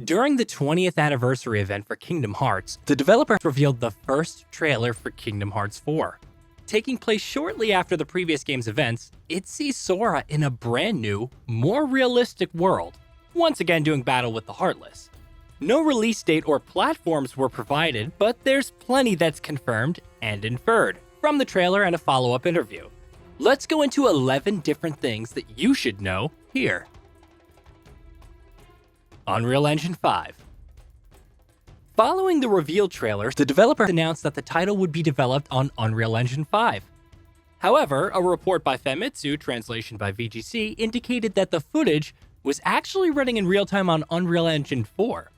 During the 20th anniversary event for Kingdom Hearts, the developer revealed the first trailer for Kingdom Hearts 4. Taking place shortly after the previous game's events, it sees Sora in a brand new, more realistic world, once again doing battle with the Heartless. No release date or platforms were provided, but there's plenty that's confirmed and inferred from the trailer and a follow-up interview. Let's go into 11 different things that you should know here. Unreal Engine 5. Following the reveal trailer, the developer announced that the title would be developed on Unreal Engine 5. However, a report by Famitsu, translation by VGC, indicated that the footage was actually running in real time on Unreal Engine 4,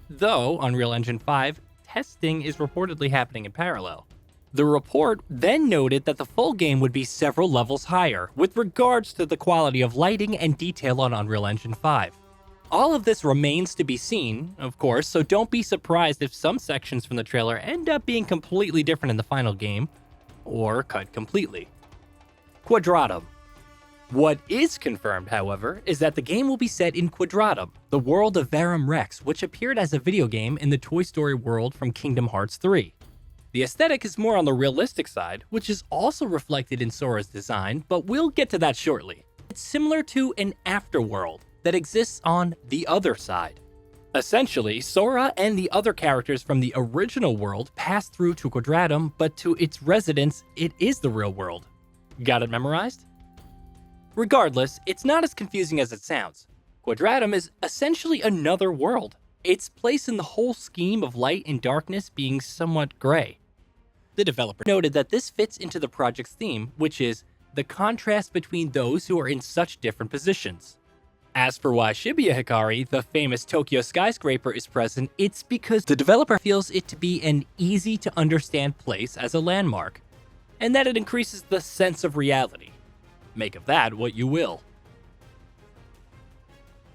though Unreal Engine 5 testing is reportedly happening in parallel. The report then noted that the full game would be several levels higher with regards to the quality of lighting and detail on Unreal Engine 5. All of this remains to be seen, of course, so don't be surprised if some sections from the trailer end up being completely different in the final game, or cut completely. QUADRATUM. What is confirmed, however, is that the game will be set in QUADRATUM, the world of Verum Rex, which appeared as a video game in the Toy Story world from Kingdom Hearts 3. The aesthetic is more on the realistic side, which is also reflected in Sora's design, but we'll get to that shortly. It's similar to an afterworld that exists on the other side. Essentially, Sora and the other characters from the original world pass through to QUADRATUM, but to its residents, it is the real world. Got it memorized? Regardless, it's not as confusing as it sounds. QUADRATUM is essentially another world, its place in the whole scheme of light and darkness being somewhat gray. The developer noted that this fits into the project's theme, which is the contrast between those who are in such different positions. As for why Shibuya Hikari, the famous Tokyo skyscraper, is present, it's because the developer feels it to be an easy-to-understand place as a landmark, and that it increases the sense of reality. Make of that what you will.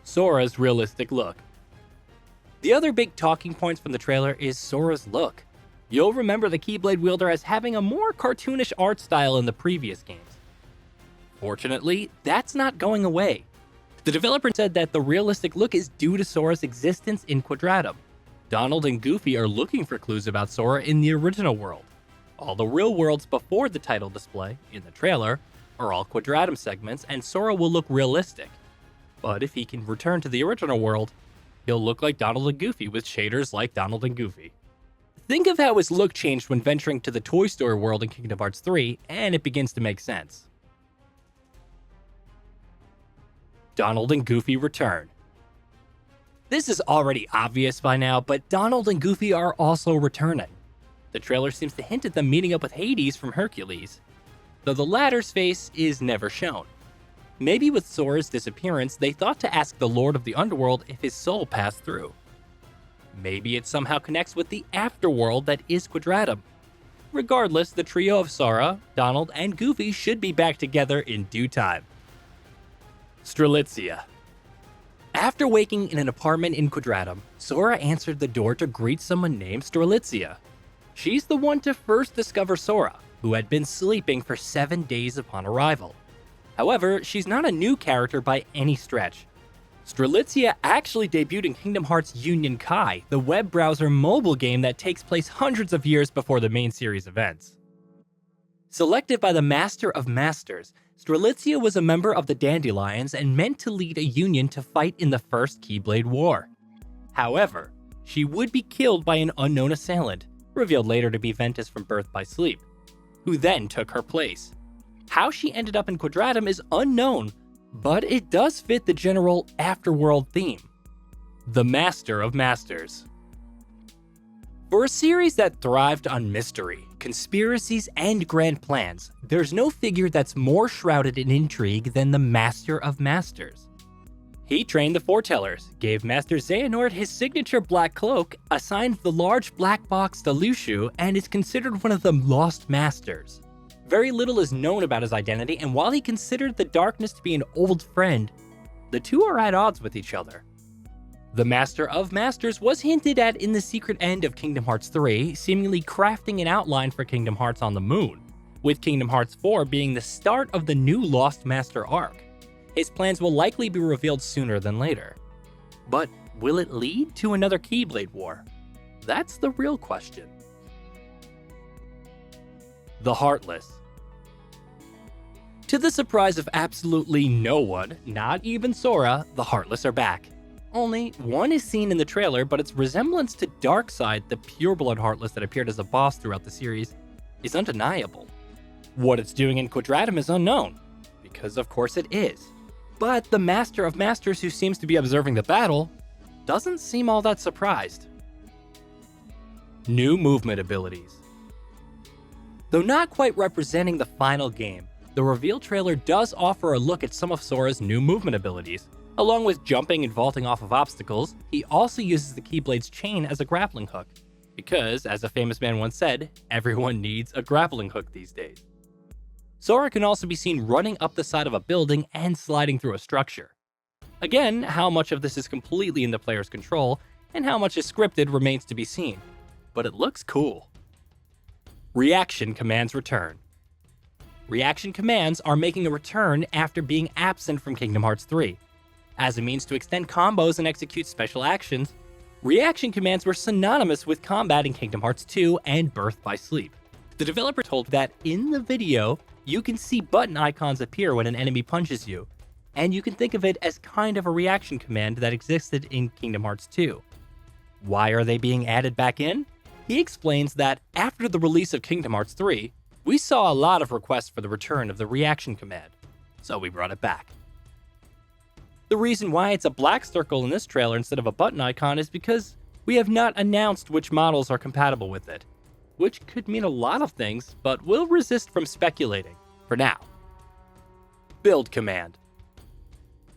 Sora's realistic look. The other big talking points from the trailer is Sora's look. You'll remember the Keyblade wielder as having a more cartoonish art style in the previous games. Fortunately, that's not going away. The developer said that the realistic look is due to Sora's existence in QUADRATUM. Donald and Goofy are looking for clues about Sora in the original world. All the real worlds before the title display, in the trailer, are all QUADRATUM segments, and Sora will look realistic. But if he can return to the original world, he'll look like Donald and Goofy with shaders like Donald and Goofy. Think of how his look changed when venturing to the Toy Story world in Kingdom Hearts 3, and it begins to make sense. Donald and Goofy return. This is already obvious by now, but Donald and Goofy are also returning. The trailer seems to hint at them meeting up with Hades from Hercules, though the latter's face is never shown. Maybe with Sora's disappearance, they thought to ask the Lord of the Underworld if his soul passed through. Maybe it somehow connects with the afterworld that is QUADRATUM. Regardless, the trio of Sora, Donald, and Goofy should be back together in due time. STRELITZIA. After waking in an apartment in QUADRATUM, Sora answered the door to greet someone named STRELITZIA. She's the one to first discover Sora, who had been sleeping for 7 days upon arrival. However, she's not a new character by any stretch. STRELITZIA actually debuted in Kingdom Hearts Union Kai, the web browser mobile game that takes place hundreds of years before the main series events. Selected by the Master of Masters, STRELITZIA was a member of the Dandelions and meant to lead a union to fight in the First Keyblade War. However, she would be killed by an unknown assailant, revealed later to be Ventus from Birth by Sleep, who then took her place. How she ended up in QUADRATUM is unknown, but it does fit the general afterworld theme. The Master of Masters. For a series that thrived on mystery, conspiracies, and grand plans, there's no figure that's more shrouded in intrigue than the Master of Masters. He trained the Foretellers, gave Master Xehanort his signature black cloak, assigned the large black box to Lushu, and is considered one of the Lost Masters. Very little is known about his identity, and while he considered the darkness to be an old friend, the two are at odds with each other. The Master of Masters was hinted at in the secret end of Kingdom Hearts 3, seemingly crafting an outline for Kingdom Hearts on the Moon, with Kingdom Hearts 4 being the start of the new Lost Master arc. His plans will likely be revealed sooner than later. But will it lead to another Keyblade war? That's the real question. The Heartless. To the surprise of absolutely no one, not even Sora, the Heartless are back. Only one is seen in the trailer, but its resemblance to Darkseid, the pureblood Heartless that appeared as a boss throughout the series, is undeniable. What it's doing in QUADRATUM is unknown, because of course it is. But the Master of Masters who seems to be observing the battle doesn't seem all that surprised. New movement abilities. Though not quite representing the final game, the reveal trailer does offer a look at some of Sora's new movement abilities. Along with jumping and vaulting off of obstacles, he also uses the Keyblade's chain as a grappling hook. Because, as a famous man once said, everyone needs a grappling hook these days. Sora can also be seen running up the side of a building and sliding through a structure. Again, how much of this is completely in the player's control, and how much is scripted remains to be seen. But it looks cool. Reaction commands return. Reaction commands are making a return after being absent from Kingdom Hearts 3. As a means to extend combos and execute special actions, reaction commands were synonymous with combat in Kingdom Hearts 2 and Birth by Sleep. The developer told that in the video, you can see button icons appear when an enemy punches you, and you can think of it as kind of a reaction command that existed in Kingdom Hearts 2. Why are they being added back in? He explains that after the release of Kingdom Hearts 3, we saw a lot of requests for the return of the reaction command, so we brought it back. The reason why it's a black circle in this trailer instead of a button icon is because we have not announced which models are compatible with it, which could mean a lot of things, but we'll resist from speculating for now. Build command.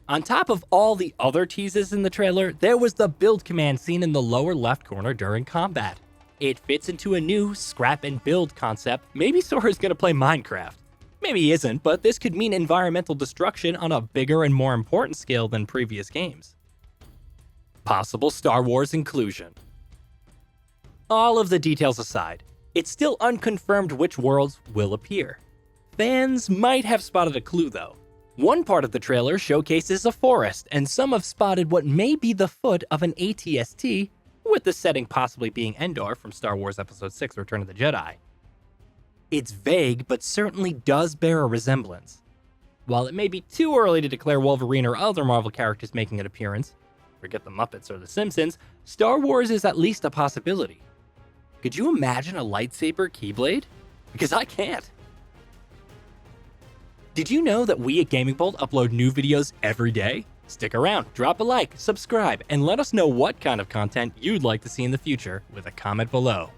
On top of all the other teases in the trailer, there was the build command seen in the lower left corner during combat. It fits into a new scrap and build concept. Maybe Sora's gonna play Minecraft. Maybe he isn't, but this could mean environmental destruction on a bigger and more important scale than previous games. Possible Star Wars inclusion. All of the details aside, it's still unconfirmed which worlds will appear. Fans might have spotted a clue though. One part of the trailer showcases a forest, and some have spotted what may be the foot of an AT-ST, with the setting possibly being Endor from Star Wars Episode 6 Return of the Jedi. It's vague, but certainly does bear a resemblance. While it may be too early to declare Wolverine or other Marvel characters making an appearance, forget the Muppets or the Simpsons, Star Wars is at least a possibility. Could you imagine a lightsaber Keyblade? Because I can't. Did you know that we at Gaming Bolt upload new videos every day? Stick around, drop a like, subscribe, and let us know what kind of content you'd like to see in the future with a comment below.